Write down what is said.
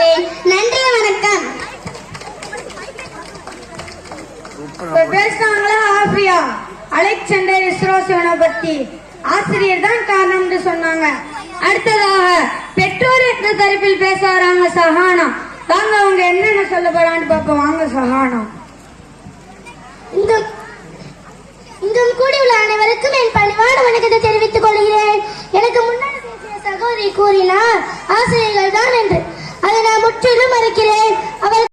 கொள்கிறேன். நன்றி, வணக்கம். பேசுறாங்களா ஆபியா அலெக்சாண்டர் இஸ்ரோசிவனை பத்தி ஆசிரியர் தான் காரணம் என்று சொன்னாங்க. அடுத்ததாக பெற்றோர் என்ற தரப்பில் பேச வராங்க சஹானா. வாங்க அவங்க என்னென்ன சொல்ல போறான்னு பாப்போம். வாங்க சஹானா. இங்கும் கூடியுள்ள அனைவருக்கும் என் பணிவான வணக்கத்தை தெரிவித்துக் கொள்கிறேன். எனக்கு முன்னாடி பேசிய சகோதரி கூறினார், ஆசிரியர்